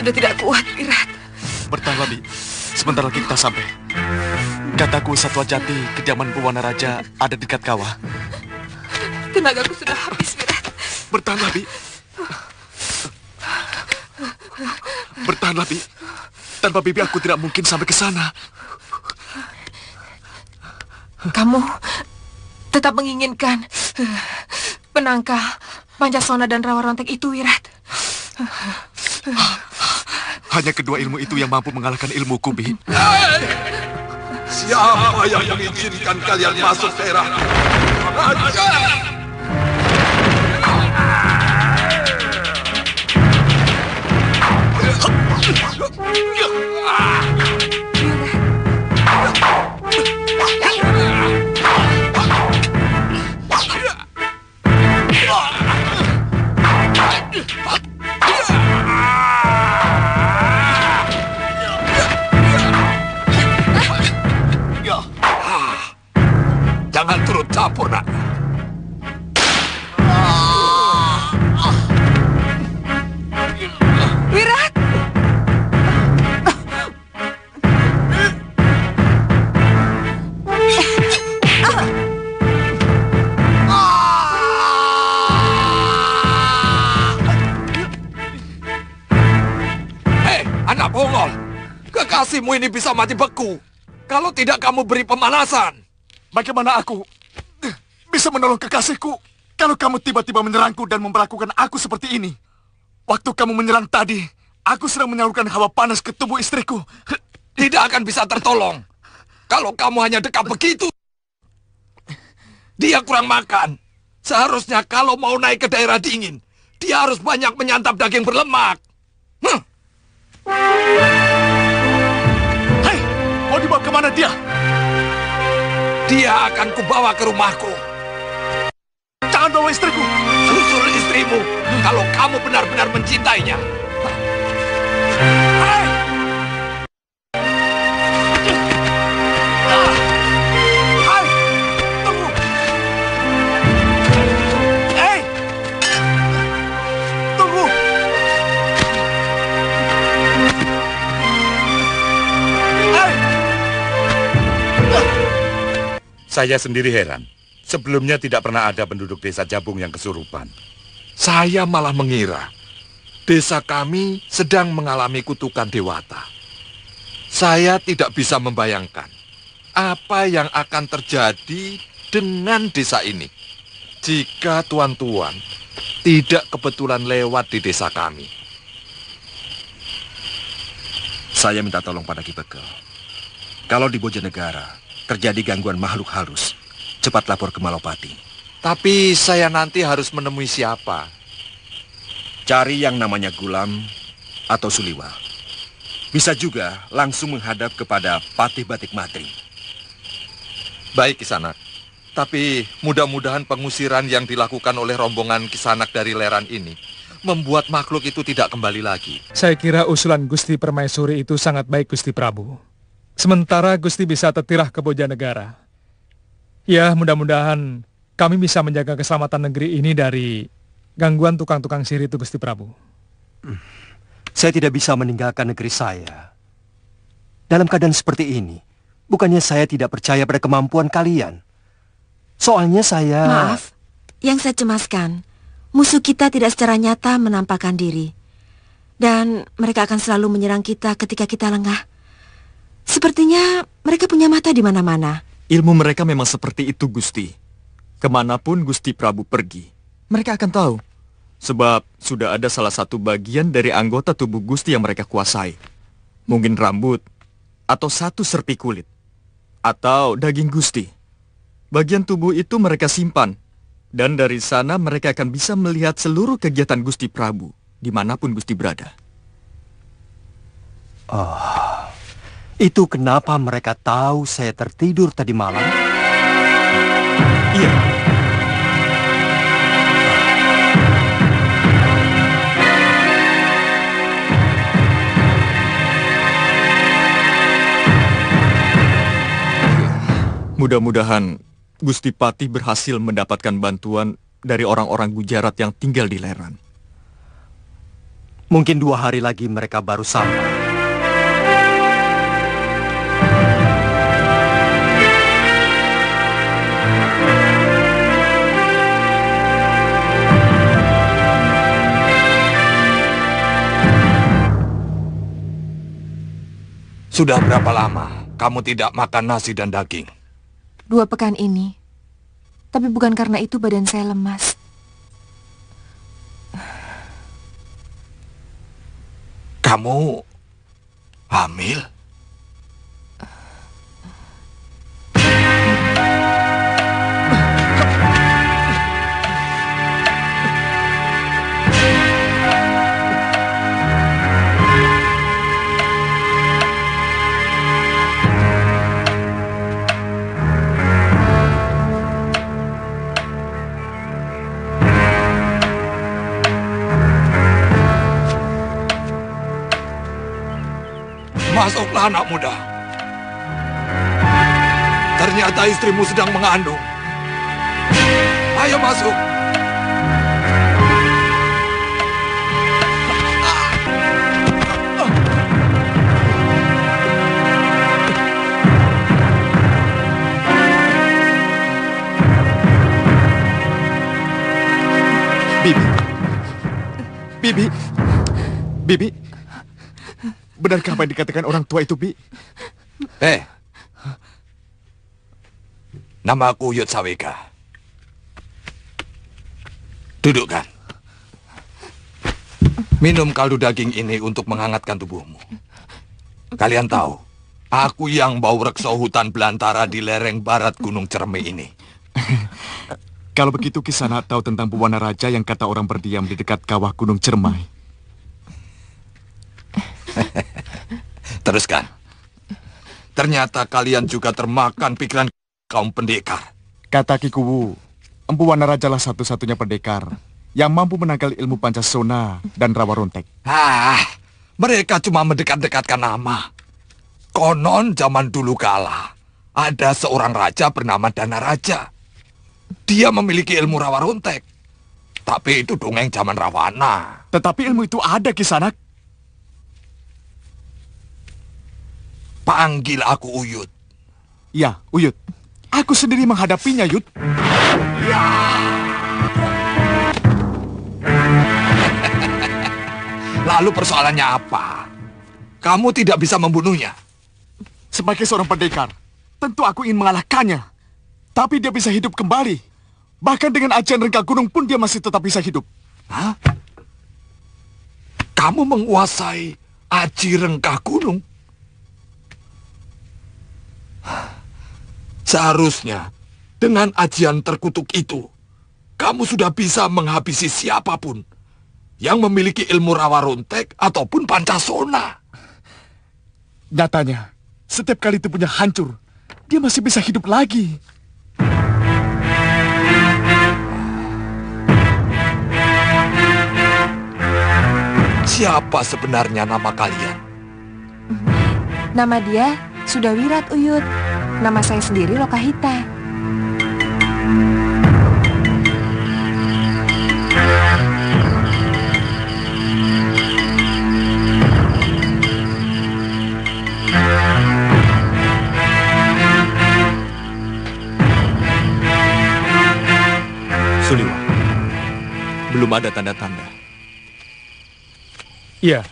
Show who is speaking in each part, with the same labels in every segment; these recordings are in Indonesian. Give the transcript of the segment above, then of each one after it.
Speaker 1: Sudah tidak kuat, Wirat.
Speaker 2: Bertahanlah, Bi. Sebentar lagi kita sampai. Kataku Satwa Jati, kediaman Buwana Raja ada di dekat kawah.
Speaker 1: Tenagaku sudah habis, Wirat.
Speaker 2: Bertahanlah, Bi. Bertahanlah, Bi. Tanpa Bibi aku tidak mungkin sampai ke sana.
Speaker 1: Kamu tetap menginginkan penangkal Pancasona dan Rawa Rontek itu, Wirat.
Speaker 2: Hanya kedua ilmu itu yang mampu mengalahkan ilmuku, Bi.
Speaker 3: Siapa yang mengizinkan kalian masuk daerah Raja? Jangan turut campur, nak.
Speaker 1: Wirat!
Speaker 3: Hei, anak bongol. Kekasihmu ini bisa mati beku kalau tidak kamu beri pemanasan.
Speaker 2: Bagaimana aku bisa menolong kekasihku kalau kamu tiba-tiba menyerangku dan memperlakukan aku seperti ini? Waktu kamu menyerang tadi, aku sedang menyalurkan hawa panas ke tubuh istriku.
Speaker 3: Tidak akan bisa tertolong kalau kamu hanya dekat begitu. Dia kurang makan. Seharusnya kalau mau naik ke daerah dingin, dia harus banyak menyantap daging berlemak.
Speaker 2: Hei, mau dibawa kemana dia?
Speaker 3: Dia akan kubawa ke rumahku.
Speaker 2: Jangan bawa istriku.
Speaker 3: Susul istrimu kalau kamu benar-benar mencintainya. Hai! Hai! Tunggu! Hei! Tunggu! Hei!
Speaker 4: Saya sendiri heran. Sebelumnya tidak pernah ada penduduk desa Jabung yang kesurupan.
Speaker 3: Saya malah mengira desa kami sedang mengalami kutukan dewata. Saya tidak bisa membayangkan apa yang akan terjadi dengan desa ini jika tuan-tuan tidak kebetulan lewat di desa kami.
Speaker 5: Saya minta tolong pada Ki Bekel. Kalau di Bojonegara terjadi gangguan makhluk halus, cepat lapor ke Malopati.
Speaker 3: Tapi saya nanti harus menemui siapa?
Speaker 5: Cari yang namanya Gulam atau Suliwa. Bisa juga langsung menghadap kepada Patih Batik Matri.
Speaker 3: Baik, Kisanak. Tapi mudah-mudahan pengusiran yang dilakukan oleh rombongan Kisanak dari Leran ini membuat makhluk itu tidak kembali lagi.
Speaker 6: Saya kira usulan Gusti Permaisuri itu sangat baik, Gusti Prabu. Sementara Gusti bisa tertirah ke Bojanegara. Ya, mudah-mudahan kami bisa menjaga keselamatan negeri ini dari gangguan tukang-tukang sihir itu, Gusti Prabu.
Speaker 7: Saya tidak bisa meninggalkan negeri saya. Dalam keadaan seperti ini, bukannya saya tidak percaya pada kemampuan kalian. Soalnya saya...
Speaker 8: Maaf, yang saya cemaskan, musuh kita tidak secara nyata menampakkan diri. Dan mereka akan selalu menyerang kita ketika kita lengah. Sepertinya mereka punya mata di mana-mana.
Speaker 9: Ilmu mereka memang seperti itu, Gusti. Kemanapun Gusti Prabu pergi, mereka akan tahu. Sebab sudah ada salah satu bagian dari anggota tubuh Gusti yang mereka kuasai. Mungkin rambut, atau satu serpi kulit, atau daging Gusti. Bagian tubuh itu mereka simpan, dan dari sana mereka akan bisa melihat seluruh kegiatan Gusti Prabu, dimanapun Gusti berada.
Speaker 7: Oh, itu kenapa mereka tahu saya tertidur tadi malam?
Speaker 9: Iya. Mudah-mudahan Gusti Patih berhasil mendapatkan bantuan dari orang-orang Gujarat yang tinggal di Leran.
Speaker 7: Mungkin 2 hari lagi mereka baru sampai.
Speaker 3: Sudah berapa lama kamu tidak makan nasi dan daging?
Speaker 1: 2 pekan ini. Tapi bukan karena itu badan saya lemas.
Speaker 3: Kamu hamil? Masuklah, anak muda. Ternyata istrimu sedang mengandung. Ayo masuk.
Speaker 2: Bibi. Bibi. Bibi. Benarkah apa yang dikatakan orang tua itu, Bi?
Speaker 3: Nama aku Yud Sawika. Dudukkan. Minum kaldu daging ini untuk menghangatkan tubuhmu. Kalian tahu, aku yang bau rekso hutan belantara di lereng barat Gunung Cerme ini.
Speaker 2: Kalau begitu Kisanak tahu tentang Buwana Raja yang kata orang berdiam di dekat kawah Gunung Cermai.
Speaker 3: Teruskan. Ternyata kalian juga termakan pikiran kaum pendekar.
Speaker 2: Kata Kikuwu, Empu Wana Raja lah satu-satunya pendekar yang mampu menangkal ilmu Pancasona dan Rawa Rontek.
Speaker 3: Mereka cuma mendekat-dekatkan nama. Konon zaman dulu kala, ada seorang raja bernama Dana Raja. Dia memiliki ilmu Rawa Rontek. Tapi itu dongeng zaman Rawana.
Speaker 2: Tetapi ilmu itu ada, Kisanak.
Speaker 3: Panggil aku Uyut.
Speaker 2: Ya, Uyut. Aku sendiri menghadapinya, Yud.
Speaker 3: Ya. Lalu persoalannya apa? Kamu tidak bisa membunuhnya.
Speaker 2: Sebagai seorang pendekar, tentu aku ingin mengalahkannya. Tapi dia bisa hidup kembali. Bahkan dengan ajian Rengka Gunung pun dia masih tetap bisa hidup.
Speaker 3: Hah? Kamu menguasai aji Rengka Gunung? Seharusnya, dengan ajian terkutuk itu, kamu sudah bisa menghabisi siapapun yang memiliki ilmu Rawa Rontek ataupun Pancasona.
Speaker 2: Nyatanya, setiap kali tubuhnya hancur, dia masih bisa hidup lagi.
Speaker 3: Siapa sebenarnya nama kalian?
Speaker 1: Nama dia Sudawirat, Uyut. Nama saya sendiri Lokahita.
Speaker 9: Suliwa, belum ada tanda-tanda.
Speaker 6: Iya.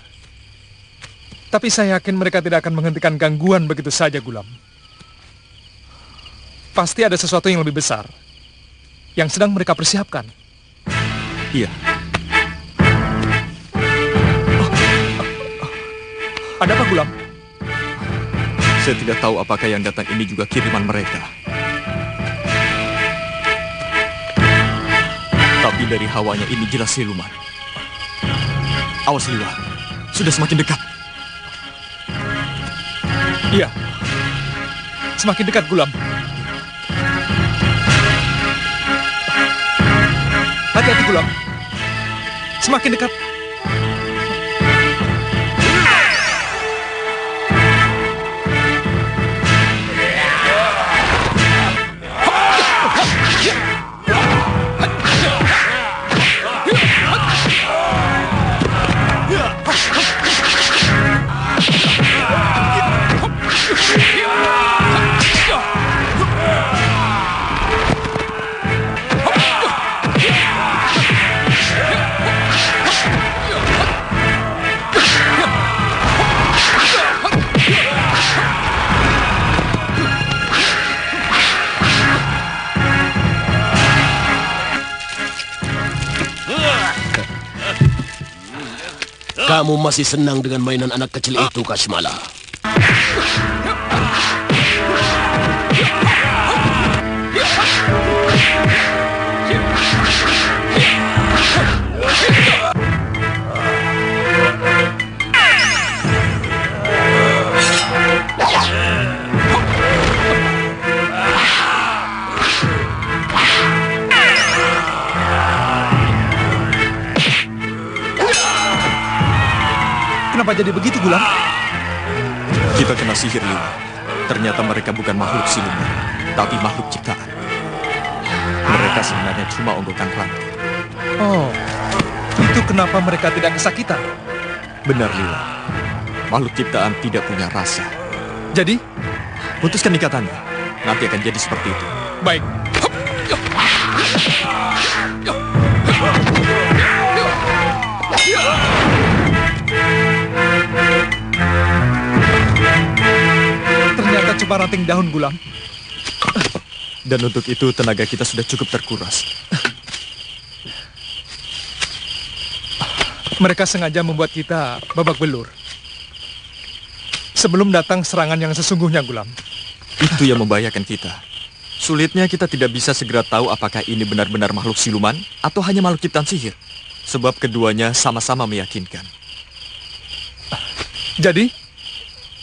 Speaker 6: Tapi saya yakin mereka tidak akan menghentikan gangguan begitu saja, Gulam. Pasti ada sesuatu yang lebih besar yang sedang mereka persiapkan.
Speaker 9: Iya.
Speaker 6: Ada apa, Gulam?
Speaker 9: Saya tidak tahu apakah yang datang ini juga kiriman mereka. Tapi dari hawanya ini jelas siluman. Awas, Liwa. Sudah semakin dekat.
Speaker 6: Iya. Semakin dekat, Gulam. Hati-hati, Gulam. Semakin dekat.
Speaker 10: Kamu masih senang dengan mainan anak kecil itu, Kashmala?
Speaker 6: Kenapa jadi begitu, Gulam?
Speaker 9: Kita kena sihir, Liwa. Ternyata mereka bukan makhluk siluman, tapi makhluk ciptaan. Mereka sebenarnya cuma onggokan rantai.
Speaker 6: Oh, itu kenapa mereka tidak kesakitan?
Speaker 9: Benar, Liwa. Makhluk ciptaan tidak punya rasa.
Speaker 6: Jadi?
Speaker 9: Putuskan ikatannya. Nanti akan jadi seperti itu.
Speaker 6: Baik. Ternyata cuma ranting daun, Gulam.
Speaker 9: Dan untuk itu tenaga kita sudah cukup terkuras.
Speaker 6: Mereka sengaja membuat kita babak belur sebelum datang serangan yang sesungguhnya, Gulam.
Speaker 9: Itu yang membahayakan kita. Sulitnya kita tidak bisa segera tahu apakah ini benar-benar makhluk siluman atau hanya makhluk ciptaan sihir. Sebab keduanya sama-sama meyakinkan.
Speaker 6: Jadi?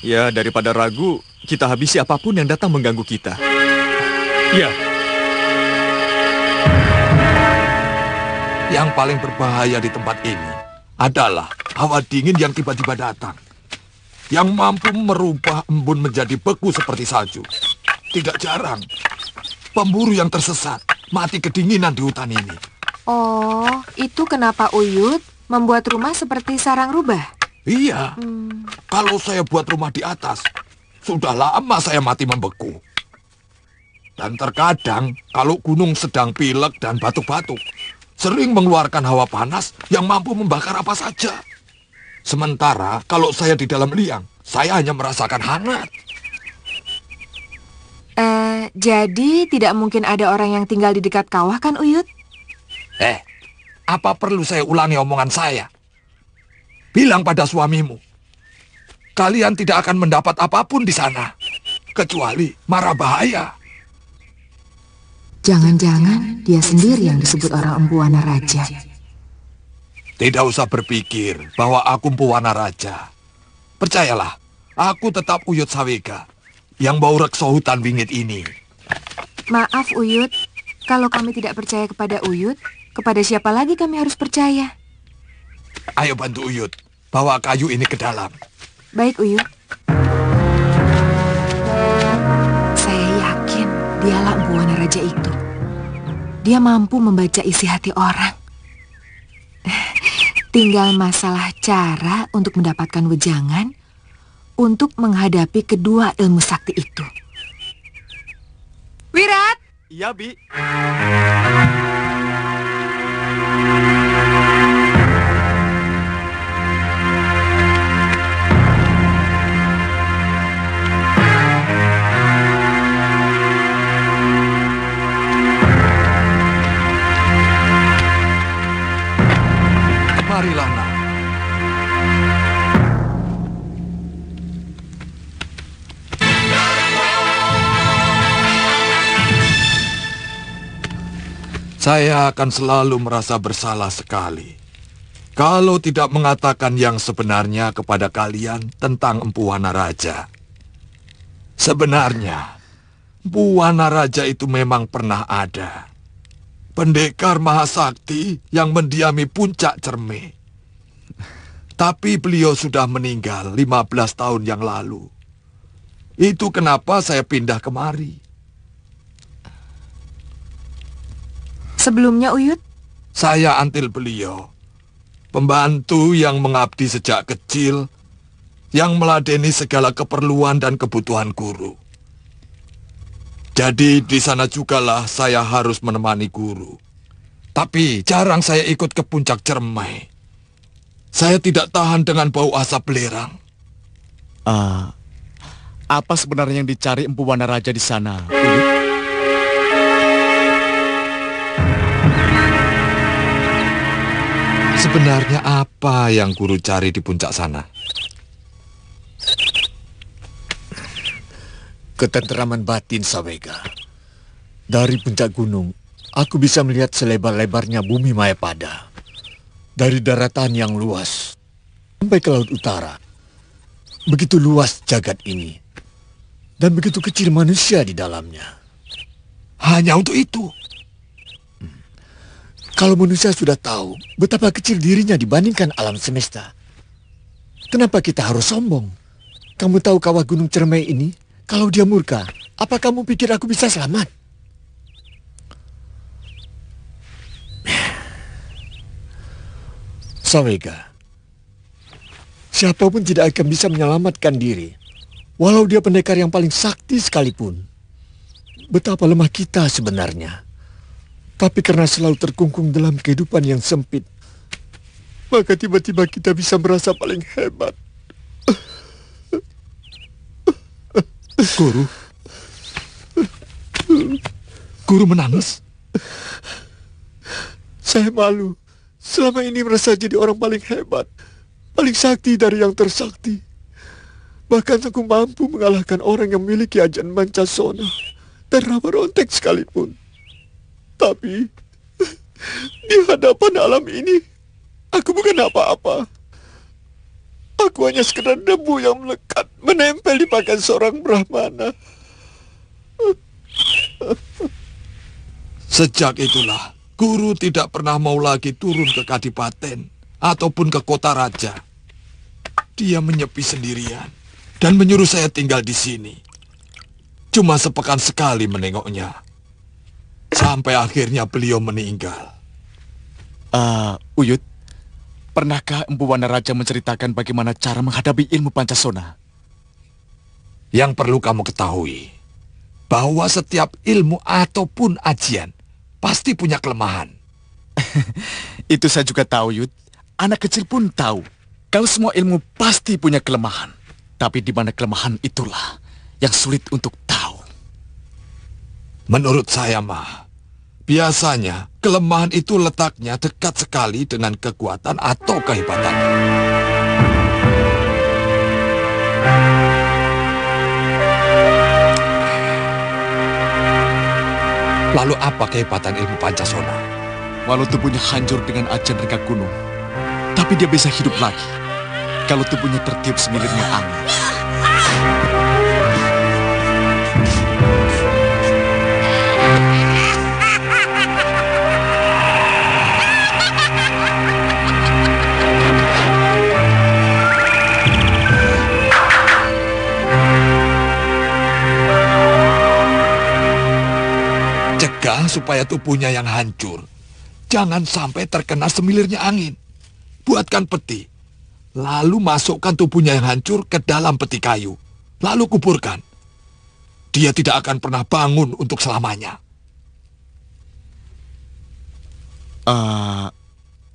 Speaker 9: Ya, daripada ragu, kita habisi apapun yang datang mengganggu kita.
Speaker 6: Iya.
Speaker 3: Yang paling berbahaya di tempat ini adalah hawa dingin yang tiba-tiba datang. Yang mampu merubah embun menjadi beku seperti salju. Tidak jarang, pemburu yang tersesat mati kedinginan di hutan ini.
Speaker 1: Oh, itu kenapa Uyut membuat rumah seperti sarang rubah?
Speaker 3: Iya, kalau saya buat rumah di atas, sudah lama saya mati membeku. Dan terkadang, kalau gunung sedang pilek dan batuk-batuk, sering mengeluarkan hawa panas yang mampu membakar apa saja. Sementara, kalau saya di dalam liang, saya hanya merasakan hangat.
Speaker 1: Jadi tidak mungkin ada orang yang tinggal di dekat kawah kan, Uyut?
Speaker 3: Apa perlu saya ulangi omongan saya? Bilang pada suamimu, kalian tidak akan mendapat apapun di sana, kecuali mara bahaya.
Speaker 1: Jangan-jangan dia sendiri yang disebut orang Empuwana Raja.
Speaker 3: Tidak usah berpikir bahwa aku Empuwana Raja. Percayalah, Aku tetap Uyut Sawega yang bau rekso hutan bingit ini.
Speaker 1: Maaf, Uyut. Kalau kami tidak percaya kepada Uyut, kepada siapa lagi kami harus percaya?
Speaker 3: Ayo bantu Uyut, bawa kayu ini ke dalam.
Speaker 1: Baik, Uyut. Saya yakin dialah Empu Wanaraja itu. Dia mampu membaca isi hati orang. Tinggal masalah cara untuk mendapatkan wejangan untuk menghadapi kedua ilmu sakti itu. Wirat!
Speaker 9: Iya, Bi.
Speaker 3: Marilah, Nak. Saya akan selalu merasa bersalah sekali kalau tidak mengatakan yang sebenarnya kepada kalian tentang Empu Wanaraja. Sebenarnya, Empu Wanaraja itu memang pernah ada. Pendekar Mahasakti yang mendiami puncak Cerme. Tapi beliau sudah meninggal 15 tahun yang lalu. Itu kenapa saya pindah kemari.
Speaker 1: Sebelumnya, Uyut?
Speaker 3: Saya antil beliau. Pembantu yang mengabdi sejak kecil, yang meladeni segala keperluan dan kebutuhan guru. Jadi di sana jugalah saya harus menemani guru. Tapi jarang saya ikut ke puncak Cermai. Saya tidak tahan dengan bau asap belerang.
Speaker 9: Apa sebenarnya yang dicari Empu Wanaraja di sana, Uyut?
Speaker 3: Sebenarnya apa yang guru cari di puncak sana?
Speaker 9: Ketenteraman batin, Sawega. Dari puncak gunung, aku bisa melihat selebar-lebarnya bumi Mayapada. Dari daratan yang luas sampai ke laut utara. Begitu luas jagat ini. Dan begitu kecil manusia di dalamnya.
Speaker 3: Hanya untuk itu?
Speaker 9: Kalau manusia sudah tahu betapa kecil dirinya dibandingkan alam semesta, kenapa kita harus sombong? Kamu tahu kawah Gunung Cermai ini? Kalau dia murka, apa kamu pikir aku bisa selamat? Sawega, siapapun tidak akan bisa menyelamatkan diri, walau dia pendekar yang paling sakti sekalipun. Betapa lemah kita sebenarnya. Tapi karena selalu terkungkung dalam kehidupan yang sempit, maka tiba-tiba kita bisa merasa paling hebat.
Speaker 3: Guru? Guru menangis?
Speaker 9: Saya malu. Selama ini merasa jadi orang paling hebat, paling sakti dari yang tersakti. Bahkan aku mampu mengalahkan orang yang memiliki ajian Mancasona dan Rama Rontek sekalipun. Tapi, di hadapan alam ini, aku bukan apa-apa. Aku hanya sekedar debu yang melekat, menempel di pakaian seorang Brahmana.
Speaker 3: Sejak itulah, guru tidak pernah mau lagi turun ke Kadipaten ataupun ke kota raja. Dia menyepi sendirian dan menyuruh saya tinggal di sini. Cuma sepekan sekali menengoknya. Sampai akhirnya beliau meninggal.
Speaker 9: Uyut, pernahkah Empu Wanaraja menceritakan bagaimana cara menghadapi ilmu Pancasona?
Speaker 3: Yang perlu kamu ketahui, bahwa setiap ilmu ataupun ajian pasti punya kelemahan.
Speaker 9: Itu saya juga tahu, Yud. Anak kecil pun tahu. Kalau semua ilmu pasti punya kelemahan. Tapi di mana kelemahan itulah yang sulit untuk tahu.
Speaker 3: Menurut saya, mah, biasanya kelemahan itu letaknya dekat sekali dengan kekuatan atau kehebatan. Lalu apa kehebatan ilmu Pancasona?
Speaker 9: Walau tubuhnya hancur dengan ajian reka gunung, tapi dia bisa hidup lagi. Kalau tubuhnya tertiup semilirnya angin.
Speaker 3: Cegah supaya tubuhnya yang hancur. Jangan sampai terkena semilirnya angin. Buatkan peti. Lalu masukkan tubuhnya yang hancur ke dalam peti kayu. Lalu kuburkan. Dia tidak akan pernah bangun untuk selamanya.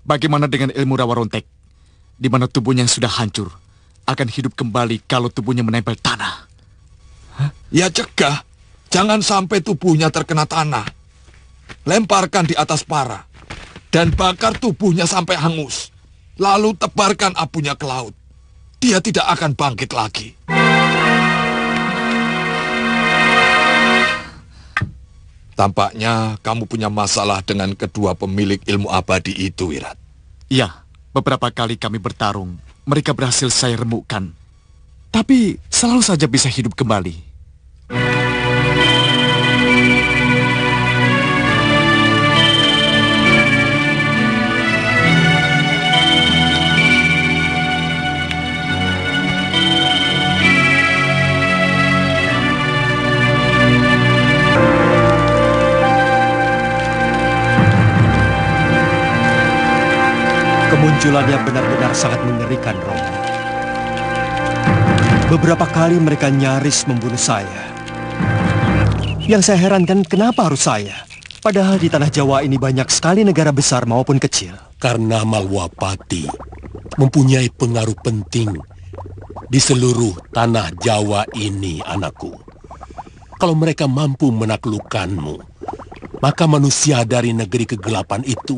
Speaker 2: Bagaimana dengan ilmu rawa rontek? Di mana tubuhnya yang sudah hancur akan hidup kembali kalau tubuhnya menempel tanah.
Speaker 3: Ya cegah. Jangan sampai tubuhnya terkena tanah. Lemparkan di atas para. Dan bakar tubuhnya sampai hangus. Lalu tebarkan abunya ke laut. Dia tidak akan bangkit lagi. Tampaknya kamu punya masalah dengan kedua pemilik ilmu abadi itu, Wirat.
Speaker 2: Iya, beberapa kali kami bertarung. Mereka berhasil saya remukkan. Tapi selalu saja bisa hidup kembali.
Speaker 7: Kemunculannya benar-benar sangat mengerikan, Romo. Beberapa kali mereka nyaris membunuh saya. Yang saya herankan, kenapa harus saya? Padahal di tanah Jawa ini banyak sekali negara besar maupun kecil.
Speaker 10: Karena Malwapati mempunyai pengaruh penting di seluruh tanah Jawa ini, anakku. Kalau mereka mampu menaklukkanmu, maka manusia dari negeri kegelapan itu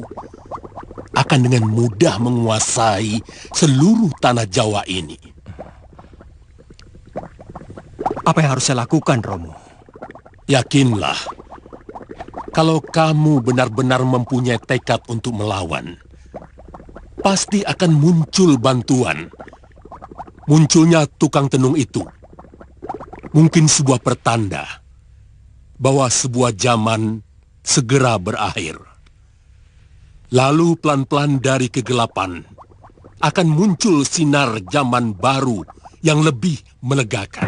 Speaker 10: akan dengan mudah menguasai seluruh tanah Jawa ini.
Speaker 7: Apa yang harus saya lakukan, Romo?
Speaker 10: Yakinlah, kalau kamu benar-benar mempunyai tekad untuk melawan, pasti akan muncul bantuan. Munculnya tukang tenung itu mungkin sebuah pertanda bahwa sebuah zaman segera berakhir. Lalu pelan-pelan dari kegelapan akan muncul sinar zaman baru yang lebih melegakan.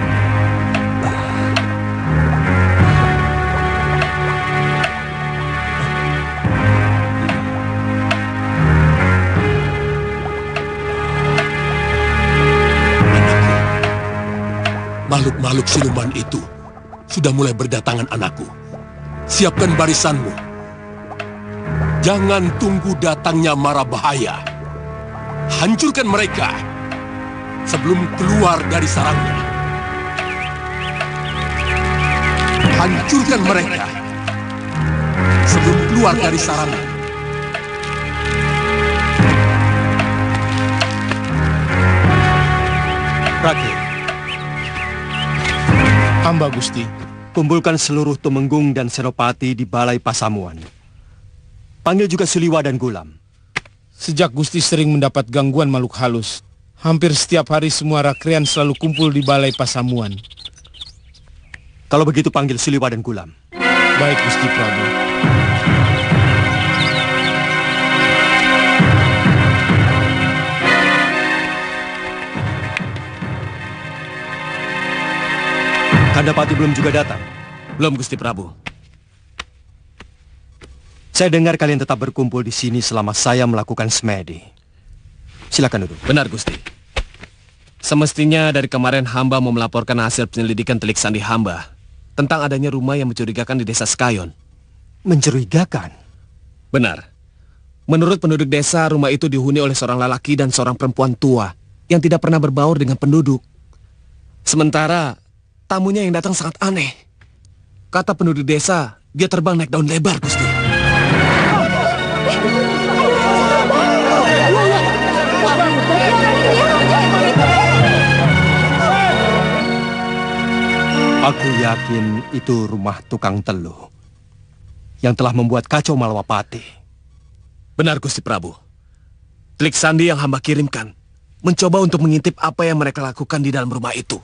Speaker 10: Makhluk-makhluk siluman itu sudah mulai berdatangan, anakku. Siapkan barisanmu. Jangan tunggu datangnya mara bahaya. Hancurkan mereka sebelum keluar dari sarangnya. Hancurkan mereka sebelum keluar dari sarangnya.
Speaker 7: Rake.
Speaker 10: Hamba Gusti.
Speaker 7: Kumpulkan seluruh Tumenggung dan Senopati di Balai Pasamuan. Panggil juga Suliwa dan Gulam.
Speaker 11: Sejak Gusti sering mendapat gangguan makhluk halus, hampir setiap hari semua rakrian selalu kumpul di Balai Pasamuan.
Speaker 7: Kalau begitu panggil Suliwa dan Gulam.
Speaker 11: Baik, Gusti Prabu.
Speaker 7: Kandapati belum juga datang?
Speaker 11: Belum, Gusti Prabu.
Speaker 7: Saya dengar kalian tetap berkumpul di sini selama saya melakukan semedi. Silakan duduk.
Speaker 11: Benar, Gusti. Semestinya dari kemarin hamba mau melaporkan hasil penyelidikan telik sandi hamba tentang adanya rumah yang mencurigakan di desa Sekayon.
Speaker 7: Mencurigakan?
Speaker 11: Benar. Menurut penduduk desa, rumah itu dihuni oleh seorang lelaki dan seorang perempuan tua yang tidak pernah berbaur dengan penduduk. Sementara tamunya yang datang sangat aneh. Kata penduduk desa, dia terbang naik daun lebar, Gusti.
Speaker 7: Aku yakin itu rumah tukang teluh yang telah membuat kacau Malwapati.
Speaker 11: Benar, Gusti Prabu. Telik sandi yang hamba kirimkan mencoba untuk mengintip apa yang mereka lakukan di dalam rumah itu.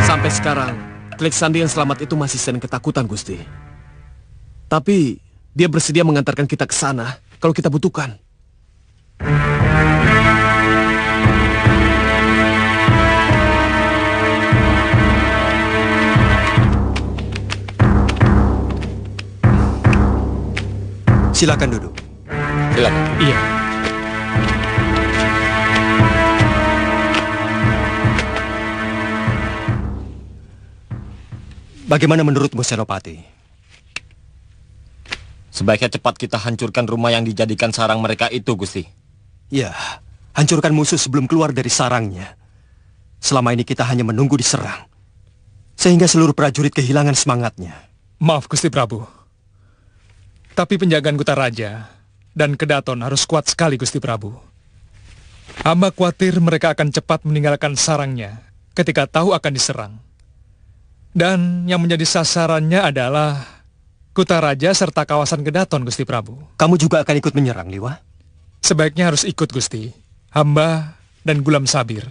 Speaker 11: Sampai sekarang, Telik Sandi yang selamat itu masih sering ketakutan, Gusti. Tapi dia bersedia mengantarkan kita ke sana kalau kita butuhkan.
Speaker 7: Silakan duduk.
Speaker 3: Silakan.
Speaker 6: Iya.
Speaker 7: Bagaimana menurutmu, Senopati?
Speaker 12: Sebaiknya cepat kita hancurkan rumah yang dijadikan sarang mereka itu, Gusti.
Speaker 7: Ya, hancurkan musuh sebelum keluar dari sarangnya. Selama ini kita hanya menunggu diserang, sehingga seluruh prajurit kehilangan semangatnya.
Speaker 6: Maaf, Gusti Prabu. Tapi penjagaan Kutaraja dan Kedaton harus kuat sekali, Gusti Prabu. Hamba khawatir mereka akan cepat meninggalkan sarangnya ketika tahu akan diserang. Dan yang menjadi sasarannya adalah Kutaraja serta kawasan Kedaton, Gusti Prabu.
Speaker 7: Kamu juga akan ikut menyerang, Liwa?
Speaker 6: Sebaiknya harus ikut, Gusti. Hamba dan Gulam Sabir.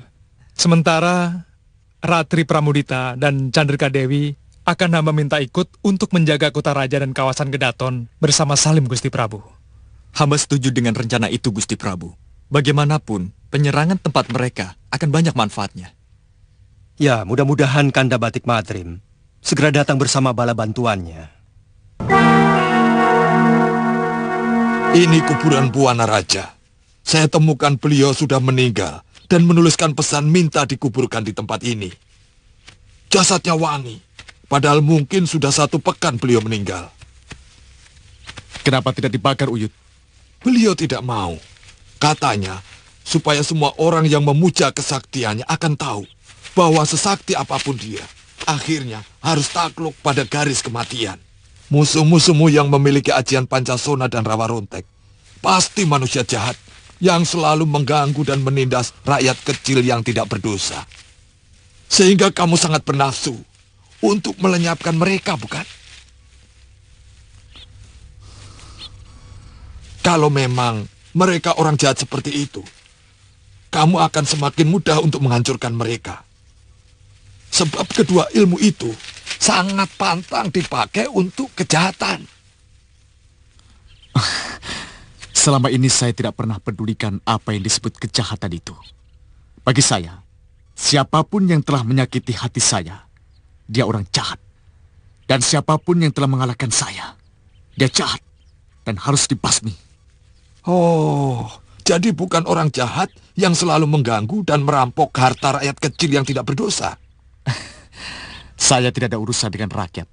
Speaker 6: Sementara Ratri Pramudita dan Candrika Dewi akan hamba minta ikut untuk menjaga Kutaraja dan kawasan Kedaton bersama Salim, Gusti Prabu.
Speaker 9: Hamba setuju dengan rencana itu, Gusti Prabu. Bagaimanapun, penyerangan tempat mereka akan banyak manfaatnya.
Speaker 7: Ya, mudah-mudahan Kanda Batik Madrim segera datang bersama bala bantuannya.
Speaker 3: Ini kuburan Buana Raja. Saya temukan beliau sudah meninggal dan menuliskan pesan minta dikuburkan di tempat ini. Jasadnya wangi. Padahal mungkin sudah 1 pekan beliau meninggal.
Speaker 9: Kenapa tidak dibakar, Uyut?
Speaker 3: Beliau tidak mau. Katanya, supaya semua orang yang memuja kesaktiannya akan tahu bahwa sesakti apapun dia, akhirnya harus takluk pada garis kematian. Musuh-musuhmu yang memiliki ajian Pancasona dan Rawa Rontek pasti manusia jahat yang selalu mengganggu dan menindas rakyat kecil yang tidak berdosa. Sehingga kamu sangat bernafsu untuk melenyapkan mereka, bukan? Kalau memang mereka orang jahat seperti itu, kamu akan semakin mudah untuk menghancurkan mereka. Sebab kedua ilmu itu sangat pantang dipakai untuk kejahatan.
Speaker 13: Selama ini saya tidak pernah pedulikan apa yang disebut kejahatan itu. Bagi saya, siapapun yang telah menyakiti hati saya, dia orang jahat. Dan siapapun yang telah mengalahkan saya, dia jahat dan harus dibasmi.
Speaker 3: Oh, jadi bukan orang jahat yang selalu mengganggu dan merampok harta rakyat kecil yang tidak berdosa.
Speaker 13: Saya tidak ada urusan dengan rakyat.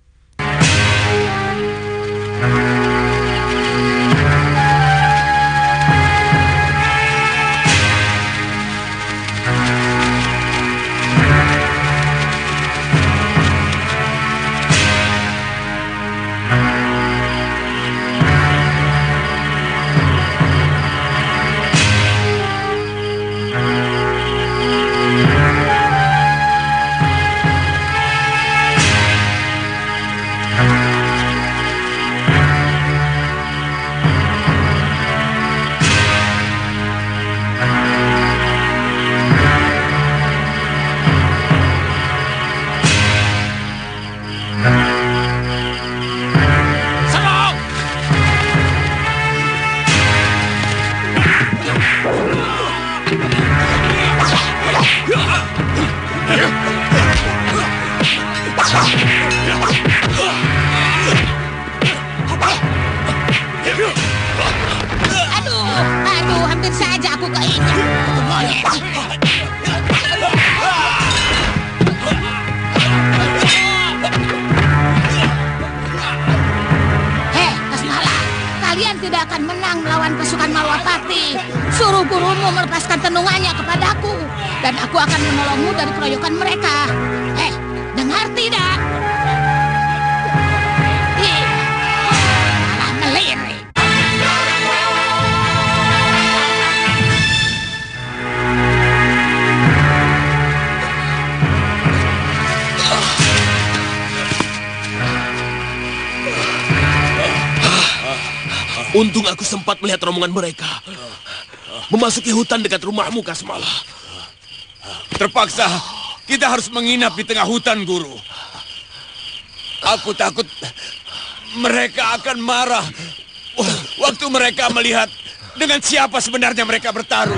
Speaker 14: Aduh, hampir saja aku keinjak. Hei, Kasmala, kalian tidak akan menang melawan pasukan Malwapati. Suruh gurumu melepaskan tenungannya kepadaku, dan aku akan menolongmu dari keroyokan mereka. Hei, dengar tidak? Malah melirik.
Speaker 11: Untung aku sempat melihat rombongan mereka.
Speaker 10: memasuki hutan dekat rumahmu, Kasmala.
Speaker 15: Terpaksa kita harus menginap di tengah hutan, Guru. Aku takut mereka akan marah waktu mereka melihat dengan siapa sebenarnya mereka bertarung.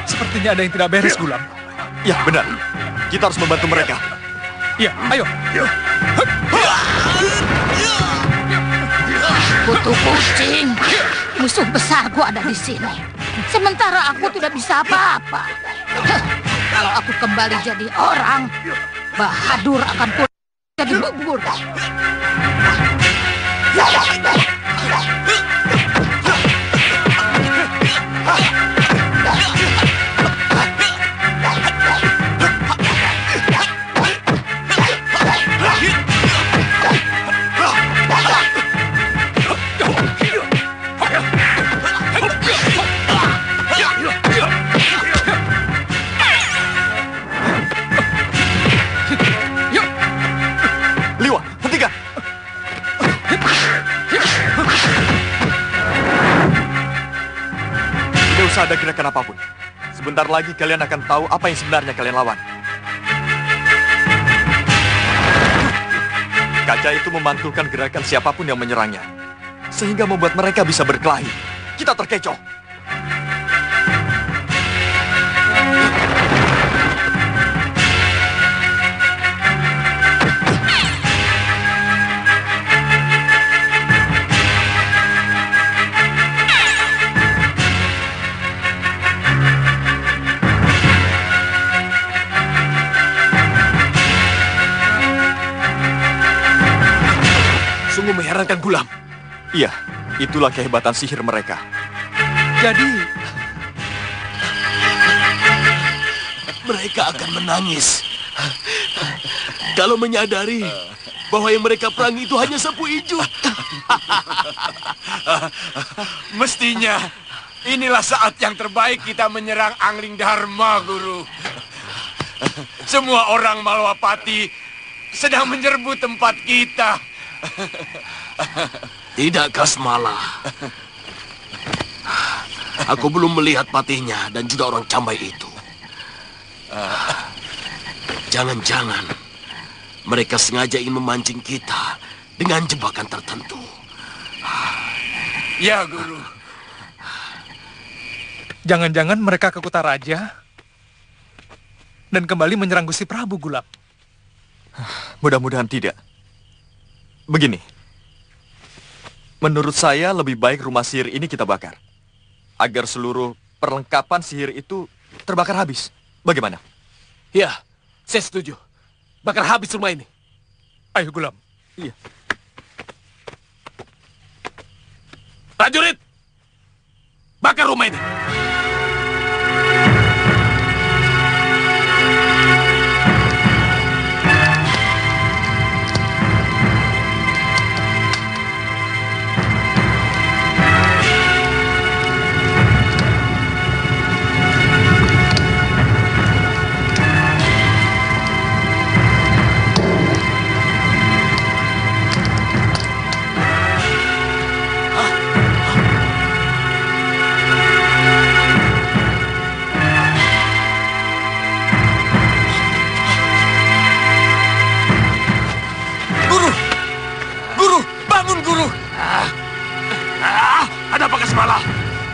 Speaker 6: Sepertinya ada yang tidak beres, Gulam.
Speaker 5: Ya, benar. Kita harus membantu mereka.
Speaker 6: Iya, ayo.
Speaker 14: Kutu kucing, musuh besarku ada di sini. Sementara aku tidak bisa apa-apa. Kalau aku kembali jadi orang, Bahadur akan jadi bubur.
Speaker 5: Ada gerakan apapun. Sebentar lagi kalian akan tahu apa yang sebenarnya kalian lawan. Kaca itu memantulkan gerakan siapapun yang menyerangnya, sehingga membuat mereka bisa berkelahi. Kita terkecoh.
Speaker 7: Mengherankan, Gulam.
Speaker 5: Iya, itulah kehebatan sihir mereka.
Speaker 10: Jadi, mereka akan menangis kalau menyadari bahwa yang mereka perangi itu hanya sapu ijuk.
Speaker 15: Mestinya inilah saat yang terbaik kita menyerang Angling Dharma, Guru. Semua orang Malwapati sedang menyerbu tempat kita.
Speaker 10: Tidak, Kasmala. Aku belum melihat patihnya dan juga orang Cambai itu. Jangan-jangan mereka sengaja ingin memancing kita dengan jebakan tertentu.
Speaker 15: Ya, Guru.
Speaker 6: Jangan-jangan mereka ke Kutaraja dan kembali menyerang Gusti Prabu, Gulam.
Speaker 5: Mudah-mudahan tidak. Begini, menurut saya lebih baik rumah sihir ini kita bakar, agar seluruh perlengkapan sihir itu terbakar habis. Bagaimana?
Speaker 10: Ya, saya setuju. Bakar habis rumah ini.
Speaker 6: Ayo, Gulam.
Speaker 5: Iya.
Speaker 10: Prajurit, bakar rumah ini.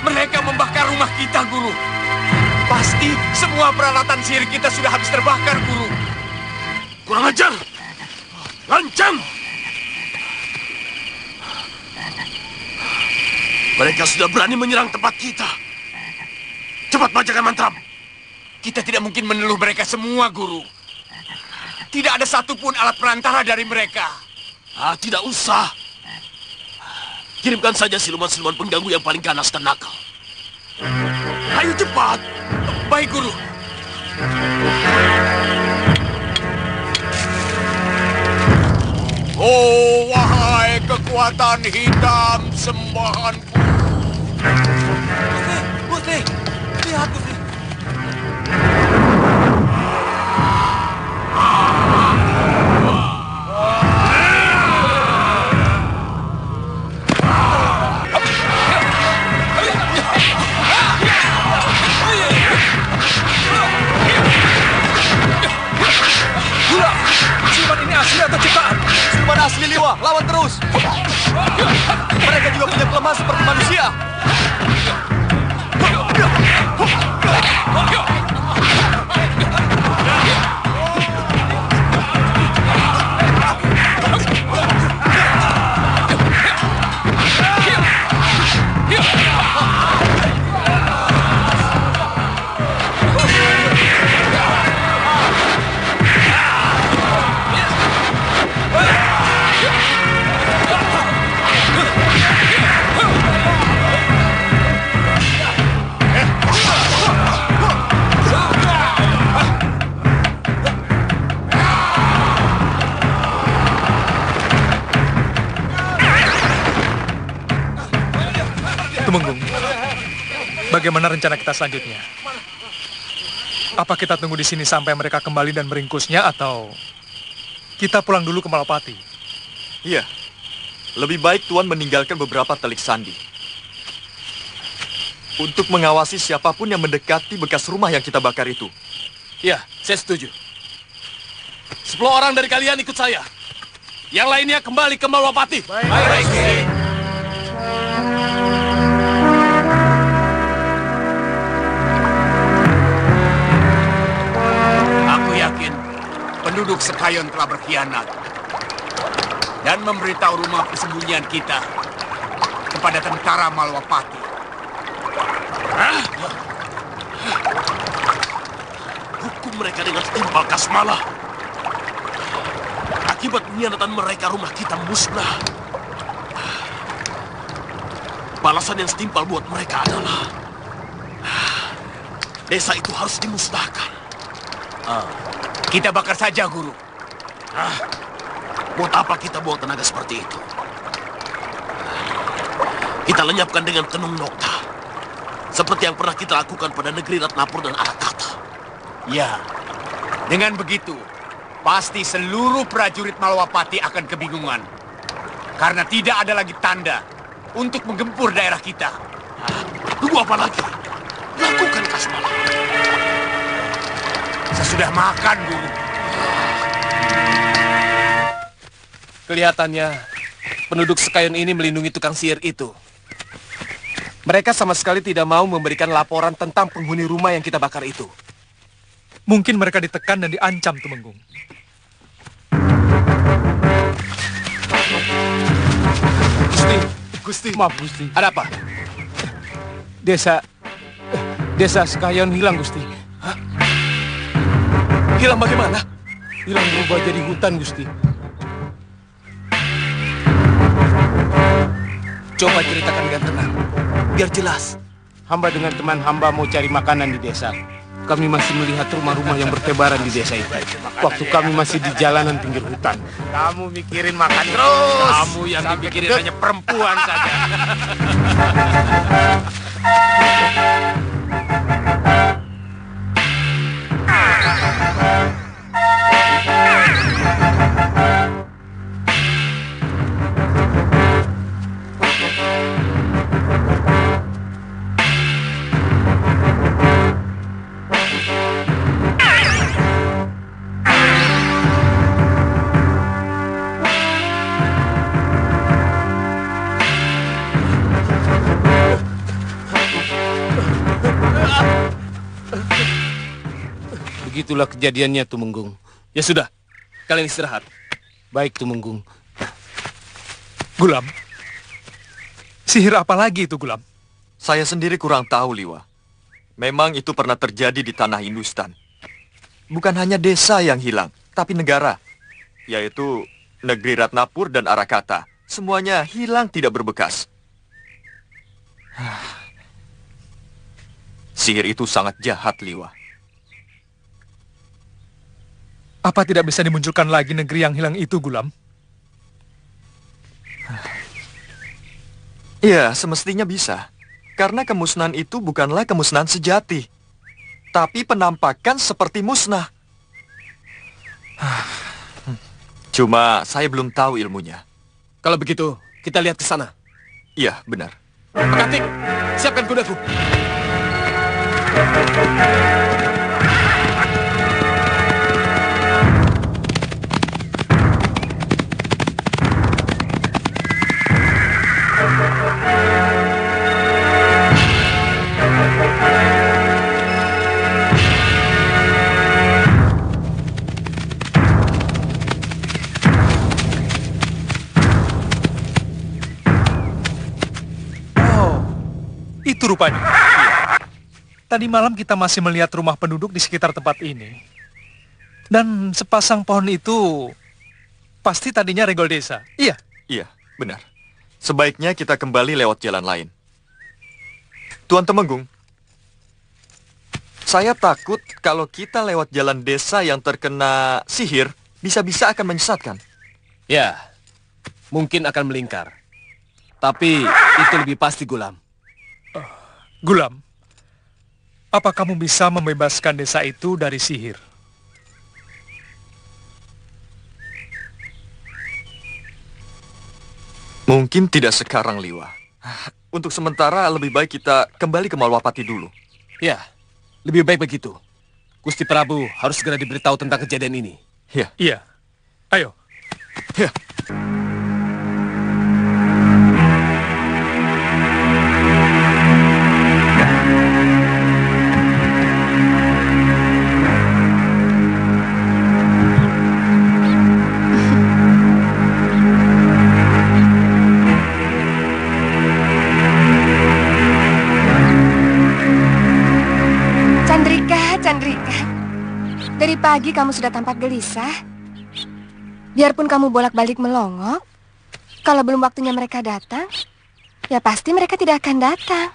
Speaker 15: Mereka membakar rumah kita, Guru. Pasti semua peralatan sihir kita sudah habis terbakar, Guru.
Speaker 10: Kurang ajar! Lancang! Mereka sudah berani menyerang tempat kita. Cepat bacakan mantra.
Speaker 15: Kita tidak mungkin meneluh mereka semua, Guru. Tidak ada satupun alat perantara dari mereka.
Speaker 10: Tidak usah. Kirimkan saja siluman-siluman pengganggu yang paling ganas dan nakal.
Speaker 15: Ayo cepat. Baik, Guru. Oh, wahai kekuatan hitam sembahanku.
Speaker 11: Gusti, lihat Gusti.
Speaker 9: Siluman ini asli atau ciptaan? Siluman asli, Liwa. Lawan terus. Mereka juga punya kelemahan seperti manusia.
Speaker 6: Tumenggung, bagaimana rencana kita selanjutnya? Apa kita tunggu di sini sampai mereka kembali dan meringkusnya, atau kita pulang dulu ke Malapati?
Speaker 9: Iya, lebih baik Tuan meninggalkan beberapa telik sandi untuk mengawasi siapapun yang mendekati bekas rumah yang kita bakar itu.
Speaker 11: Iya, saya setuju. 10 orang dari kalian ikut saya. Yang lainnya kembali ke Malapati. Baik.
Speaker 15: Aku yakin penduduk Sekayon telah berkhianat dan memberitahu rumah persembunyian kita kepada tentara Malwapati.
Speaker 11: Hukum mereka dengan setimpal kasmalah. Akibat pengkhianatan mereka, rumah kita musnah. Balasan yang setimpal buat mereka adalah desa itu harus dimusnahkan.
Speaker 15: Kita bakar saja, Guru.
Speaker 11: Buat apa kita buang tenaga seperti itu? Kita lenyapkan dengan tenung nokta. Seperti yang pernah kita lakukan pada negeri Ratnapur dan Arakata.
Speaker 15: Ya, dengan begitu, pasti seluruh prajurit Malwapati akan kebingungan. Karena tidak ada lagi tanda untuk menggempur daerah kita.
Speaker 11: Tunggu apa lagi? Lakukan kasmalah.
Speaker 15: Sesudah makan, Guru.
Speaker 11: Kelihatannya penduduk Sekayon ini melindungi tukang sihir itu. Mereka sama sekali tidak mau memberikan laporan tentang penghuni rumah yang kita bakar itu.
Speaker 6: Mungkin mereka ditekan dan diancam, Tumenggung.
Speaker 11: Gusti. Maaf, Gusti. Ada apa? Desa Sekayon hilang, Gusti. Hah? Hilang bagaimana? Hilang berubah jadi hutan, Gusti. Coba ceritakan dengan tenang, biar jelas.
Speaker 16: Hamba dengan teman hamba mau cari makanan di desa. Kami masih melihat rumah-rumah yang bertebaran di desa itu. Waktu kami masih di jalanan pinggir hutan.
Speaker 15: Kamu mikirin makan terus. Kamu yang dipikirin hanya perempuan saja.
Speaker 16: Begitulah kejadiannya, Tumenggung.
Speaker 11: Ya sudah, kalian istirahat.
Speaker 16: Baik, Tumenggung.
Speaker 6: Gulam, sihir apa lagi itu, Gulam?
Speaker 9: Saya sendiri kurang tahu, Liwa. Memang itu pernah terjadi di tanah Hindustan. Bukan hanya desa yang hilang, tapi negara. Yaitu negeri Ratnapur dan Arakata. Semuanya hilang tidak berbekas. Sihir itu sangat jahat, Liwa.
Speaker 6: Apa tidak bisa dimunculkan lagi negeri yang hilang itu, Gulam?
Speaker 9: Ya, semestinya bisa. Karena kemusnahan itu bukanlah kemusnahan sejati, tapi penampakan seperti musnah. Cuma saya belum tahu ilmunya.
Speaker 11: Kalau begitu, kita lihat ke sana.
Speaker 9: Iya, benar.
Speaker 11: Pekatik, siapkan kudaku.
Speaker 6: Itu rupanya. Iya. Tadi malam kita masih melihat rumah penduduk di sekitar tempat ini. Dan sepasang pohon itu pasti tadinya regol desa. Iya.
Speaker 9: Iya, benar. Sebaiknya kita kembali lewat jalan lain. Tuan Temenggung, saya takut kalau kita lewat jalan desa yang terkena sihir, bisa-bisa akan menyesatkan.
Speaker 11: Ya, mungkin akan melingkar. Tapi itu lebih pasti, Gulam.
Speaker 6: Gulam, apa kamu bisa membebaskan desa itu dari sihir?
Speaker 9: Mungkin tidak sekarang, Liwa. Untuk sementara lebih baik kita kembali ke Malwapati dulu.
Speaker 11: Ya, lebih baik begitu. Gusti Prabu harus segera diberitahu tentang kejadian ini.
Speaker 9: Ya.
Speaker 6: Iya. Ayo.
Speaker 9: Ya.
Speaker 1: Chandrika, dari pagi kamu sudah tampak gelisah. Biarpun kamu bolak-balik melongok, kalau belum waktunya mereka datang, ya pasti mereka tidak akan datang.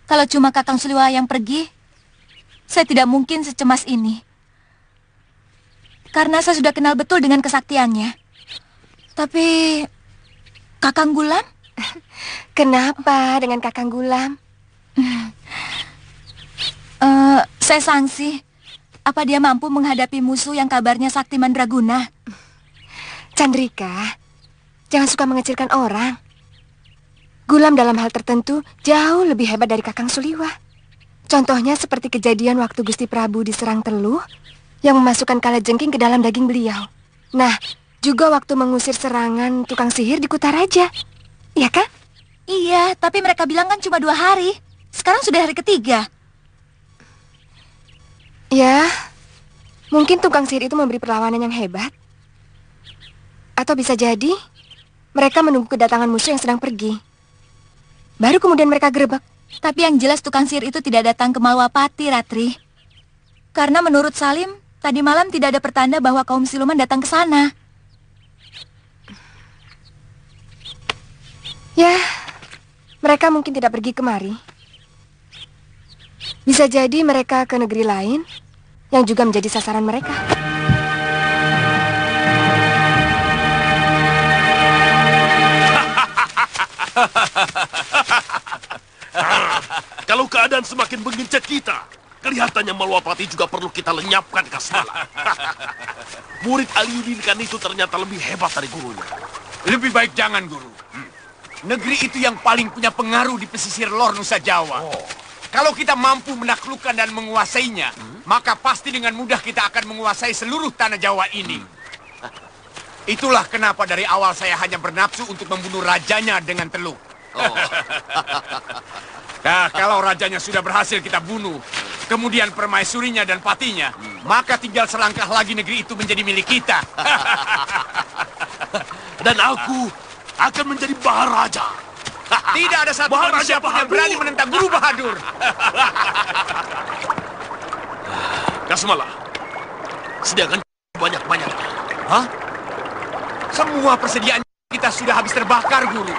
Speaker 17: Kalau cuma Kakang Suliwa yang pergi, saya tidak mungkin secemas ini. Karena saya sudah kenal betul dengan kesaktiannya. Tapi Kakang Gulam?
Speaker 1: Kenapa dengan Kakang Gulam?
Speaker 17: Saya sangsi. Apa dia mampu menghadapi musuh yang kabarnya sakti mandraguna?
Speaker 1: Chandrika, jangan suka mengecilkan orang. Gulam dalam hal tertentu jauh lebih hebat dari Kakang Suliwa. Contohnya seperti kejadian waktu Gusti Prabu diserang teluh yang memasukkan kalajengking ke dalam daging beliau. Nah, juga waktu mengusir serangan tukang sihir di Kutaraja. Iya kan?
Speaker 17: Iya, tapi mereka bilang kan cuma 2 hari. Sekarang sudah hari ketiga.
Speaker 1: Ya, mungkin tukang sihir itu memberi perlawanan yang hebat. Atau bisa jadi mereka menunggu kedatangan musuh yang sedang pergi. Baru kemudian mereka gerebek.
Speaker 17: Tapi yang jelas tukang sihir itu tidak datang ke Malwapati, Ratri. Karena menurut Salim, tadi malam tidak ada pertanda bahwa kaum siluman datang ke sana.
Speaker 1: Ya, mereka mungkin tidak pergi kemari. Bisa jadi mereka ke negeri lain yang juga menjadi sasaran mereka.
Speaker 10: Kalau keadaan semakin mengencet kita, kelihatannya Malwapati juga perlu kita lenyapkan, Kasmala. Murid Aliudinkan itu ternyata lebih hebat dari gurunya.
Speaker 15: Lebih baik jangan, Guru. Negeri itu yang paling punya pengaruh di pesisir lor Nusa Jawa. Kalau kita mampu menaklukkan dan menguasainya, maka pasti dengan mudah kita akan menguasai seluruh tanah Jawa ini. Itulah kenapa dari awal saya hanya bernafsu untuk membunuh rajanya dengan teluh. Nah, kalau rajanya sudah berhasil kita bunuh, kemudian permaisurinya dan patinya, maka tinggal selangkah lagi negeri itu menjadi milik kita.
Speaker 10: Dan aku akan menjadi Maharaja.
Speaker 15: Tidak ada satu manusia pun yang berani menentang Guru Bahadur.
Speaker 10: Kasmala, sediakan banyak-banyak.
Speaker 15: Hah? Semua persediaan kita sudah habis terbakar, Guru.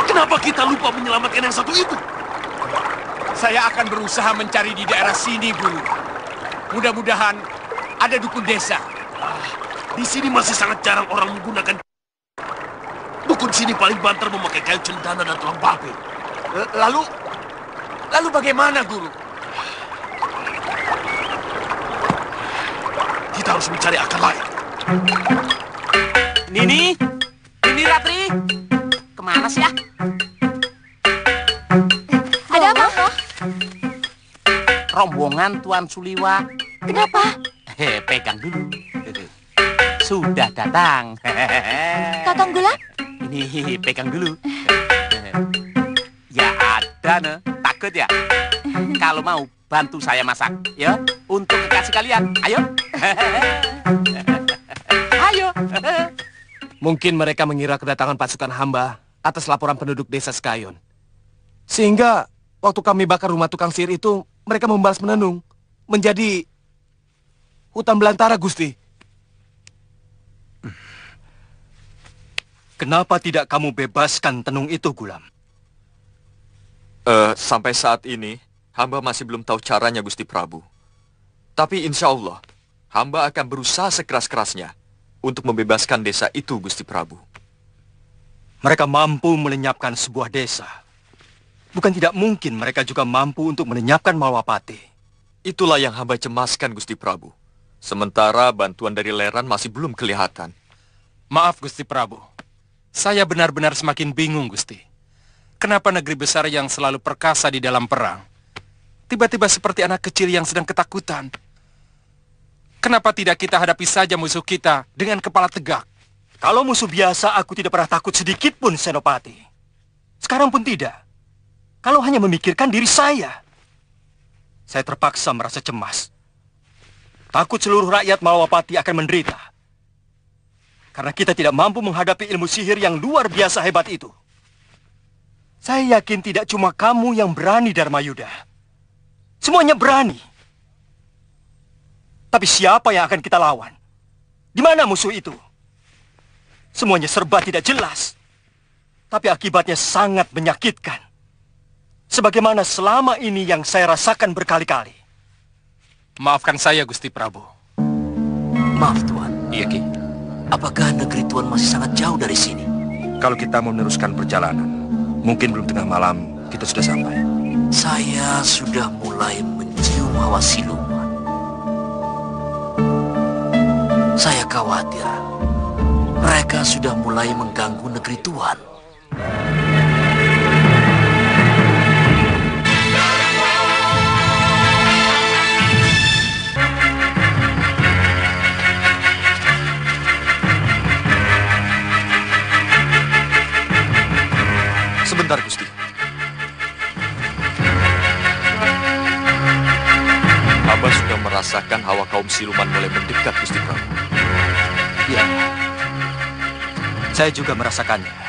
Speaker 10: Kenapa kita lupa menyelamatkan yang satu itu?
Speaker 15: Saya akan berusaha mencari di daerah sini, Guru. Mudah-mudahan ada dukun desa.
Speaker 10: Di sini masih sangat jarang orang menggunakan
Speaker 15: Dukun sini paling banter memakai kayu cendana dan tulang babi.
Speaker 16: Lalu bagaimana, Guru?
Speaker 15: Kita harus mencari akal lain.
Speaker 16: Nini Ratri, kemana sih ya?
Speaker 17: Ada apa, Mo?
Speaker 16: Rombongan Tuan Suliwa.
Speaker 17: Kenapa?
Speaker 16: Pegang dulu. Sudah datang.
Speaker 17: Kakang Gulam?
Speaker 16: Ini pegang dulu. Ya ada, ne. Takut ya? Kalau mau bantu saya masak, ya, untuk kekasih kalian. Ayo. Ayo.
Speaker 11: Mungkin mereka mengira kedatangan pasukan hamba atas laporan penduduk desa Sekayon. Sehingga waktu kami bakar rumah tukang sihir itu, mereka membalas menenung menjadi hutan belantara, Gusti.
Speaker 7: Kenapa tidak kamu bebaskan tenung itu, Gulam?
Speaker 3: Sampai saat ini, hamba masih belum tahu caranya, Gusti Prabu. Tapi insya Allah, hamba akan berusaha sekeras-kerasnya untuk membebaskan desa itu, Gusti Prabu.
Speaker 7: Mereka mampu melenyapkan sebuah desa. Bukan tidak mungkin mereka juga mampu untuk melenyapkan Malwapati.
Speaker 3: Itulah yang hamba cemaskan, Gusti Prabu. Sementara bantuan dari Leran masih belum kelihatan.
Speaker 16: Maaf, Gusti Prabu. Saya benar-benar semakin bingung, Gusti. Kenapa negeri besar yang selalu perkasa di dalam perang, tiba-tiba seperti anak kecil yang sedang ketakutan? Kenapa tidak kita hadapi saja musuh kita dengan kepala tegak?
Speaker 7: Kalau musuh biasa, aku tidak pernah takut sedikit pun, Senopati. Sekarang pun tidak. Kalau hanya memikirkan diri saya terpaksa merasa cemas. Takut seluruh rakyat Malwapati akan menderita. Karena kita tidak mampu menghadapi ilmu sihir yang luar biasa hebat itu. Saya yakin tidak cuma kamu yang berani, Dharmayuda. Semuanya berani. Tapi siapa yang akan kita lawan? Di mana musuh itu? Semuanya serba tidak jelas. Tapi akibatnya sangat menyakitkan. Sebagaimana selama ini yang saya rasakan berkali-kali.
Speaker 16: Maafkan saya, Gusti Prabu.
Speaker 5: Maaf, Tuan. Iya, Ki. Apakah negeri Tuan masih sangat jauh dari sini? Kalau kita mau meneruskan perjalanan, mungkin belum tengah malam kita sudah sampai. Saya sudah mulai mencium hawa siluman. Saya khawatir mereka sudah mulai mengganggu negeri Tuan.
Speaker 3: Sebentar, Gusti. Hamba sudah merasakan hawa kaum siluman mulai mendekat, Gusti Prabu.
Speaker 7: Ya, saya juga merasakannya.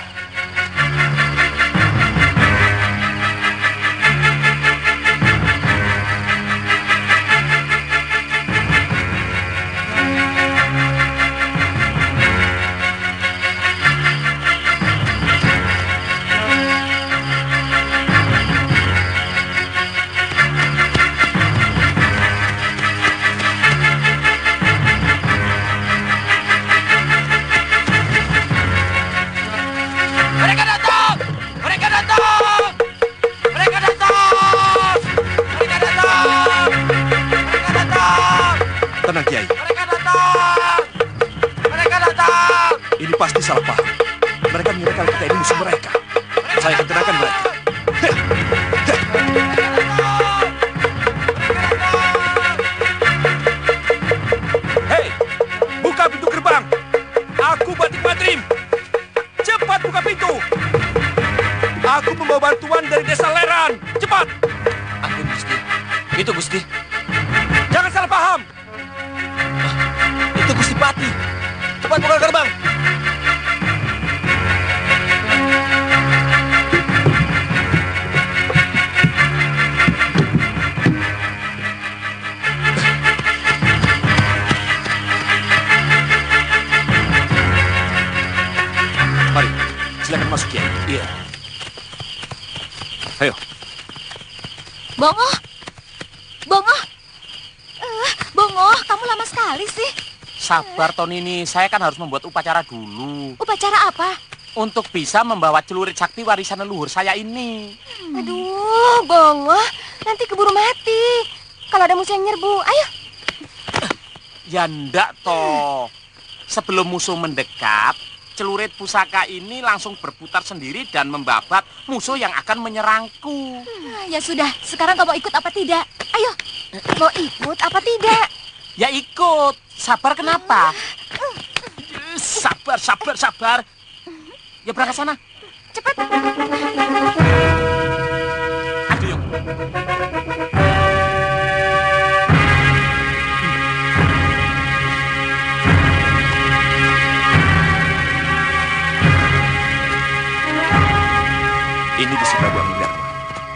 Speaker 7: Tenang, Kiai.
Speaker 16: Mereka datang!
Speaker 7: Ini pasti salah paham. Mereka mengira kalau kita ini musuh mereka. Saya akan tenangkan mereka.
Speaker 16: Hei, buka pintu gerbang. Aku Batik Madrim. Cepat buka pintu. Aku membawa bantuan dari desa Leran. Cepat.
Speaker 5: Ampun, Gusti. Itu, Gusti.
Speaker 16: Jangan salah paham.
Speaker 5: Itu Gusti Pati. Cepat buka gerbang.
Speaker 7: Mari, silakan masuk, Kiai. Iya. Ayo.
Speaker 17: Bongo! Bongo! Bongo, kamu lama sekali sih.
Speaker 16: Sabar, Tonini. Saya kan harus membuat upacara dulu.
Speaker 17: Upacara apa?
Speaker 18: untuk bisa membawa celurit sakti warisan leluhur saya ini.
Speaker 1: Aduh, Bongo, nanti keburu mati. Kalau ada musuh yang nyerbu, ayo.
Speaker 18: Ya ndak toh. Sebelum musuh mendekat, celurit pusaka ini langsung berputar sendiri dan membabat musuh yang akan menyerangku.
Speaker 17: Ya sudah, sekarang kamu ikut apa tidak? Ayo.
Speaker 1: Mau ikut apa tidak?
Speaker 18: Ya ikut. Sabar kenapa? Sabar. Ya berangkat sana.
Speaker 1: Cepat.
Speaker 18: Aduh, yuk.
Speaker 7: Ini Gusti Prabu Amingdarma.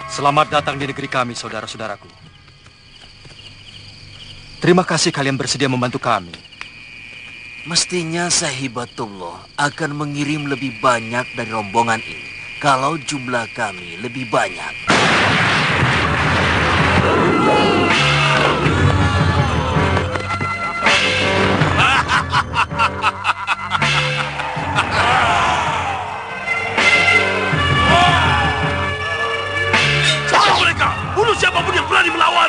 Speaker 7: Selamat datang di negeri kami, saudara-saudaraku. Terima kasih kalian bersedia membantu kami.
Speaker 5: Mestinya Sahibatullah akan mengirim lebih banyak dari rombongan ini kalau jumlah kami lebih banyak.
Speaker 15: Cepat mereka! Bunuh siapapun yang berani melawan!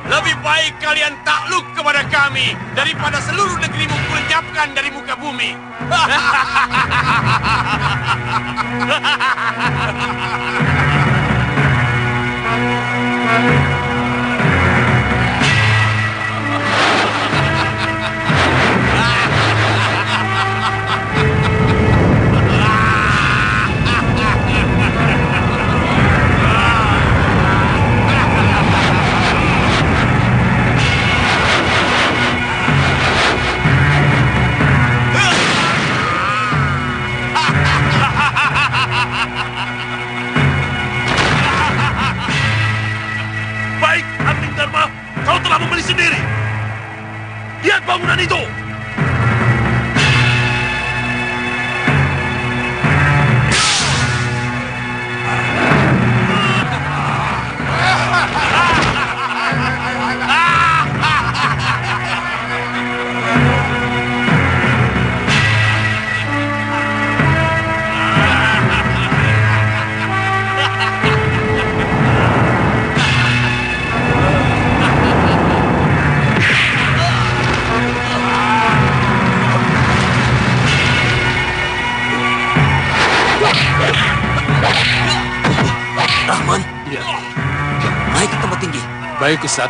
Speaker 15: Lebih baik kalian takluk kepada kami daripada seluruh negerimu kulenyapkan dari muka bumi. Baik, Amingdarma, kau telah membeli sendiri. Lihat bangunan itu.
Speaker 5: Rahman, naik ke tempat tinggi.
Speaker 16: Baik, Ustaz.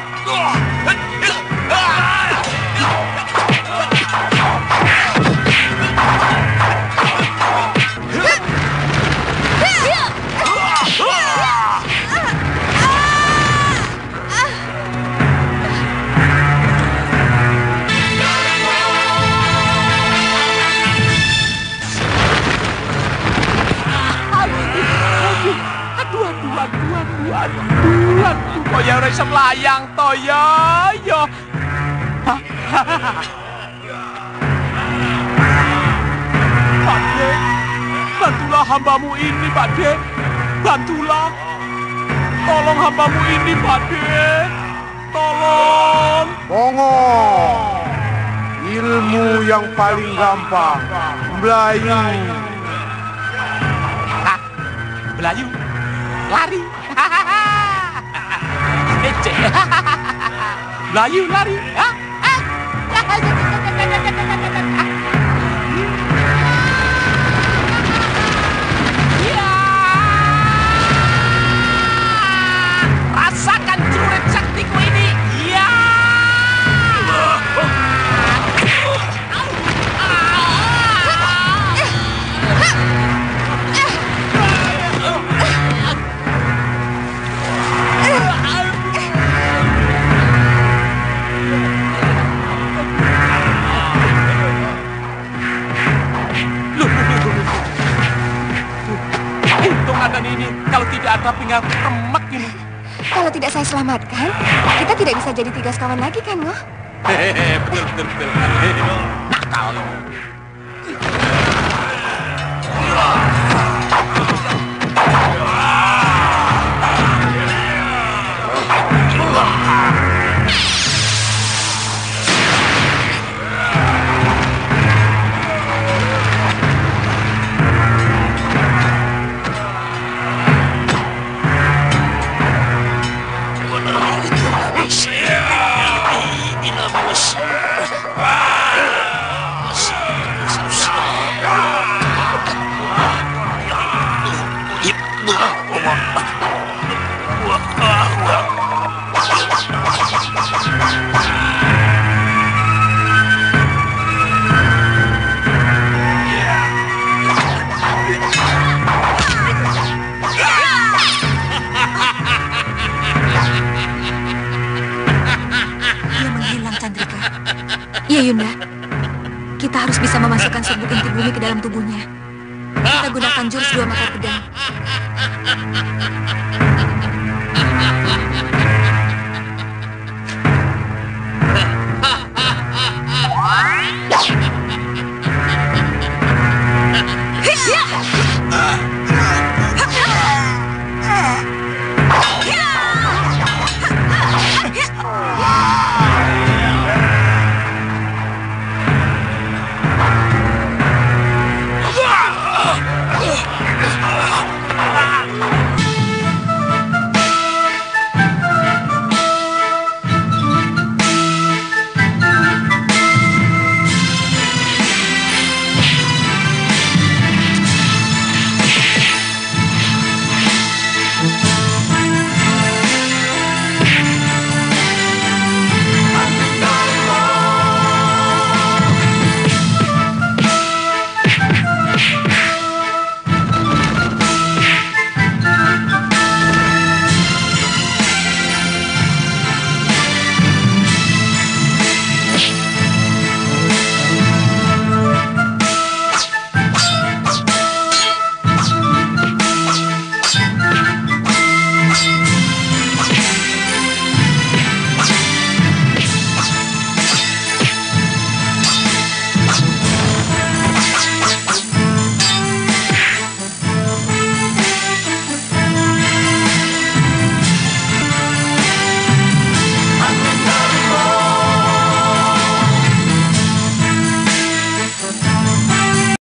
Speaker 18: Aduh, kaya ora iso mlayang to ya. Pakde, bantulah hambamu ini, Pakde. Bantulah. Tolong hambamu ini, Pakde. Tolong.
Speaker 19: Bongo. Ilmu yang paling gampang. Melayu.
Speaker 18: Melayu. Lari. Melayu, lari. Rasakan celurit saktiku ini. Ya. Untung ada ini. Kalau tidak ada pinggang remek ini.
Speaker 1: Kalau tidak saya selamatkan, kita tidak bisa jadi 3 sekawan lagi kan, Ngoh?
Speaker 18: Hehehe, betul. Nakal.
Speaker 17: Iya, Yunda. Kita harus bisa memasukkan serbuk inti bumi ke dalam tubuhnya. Kita gunakan jurus 2 mata pedang.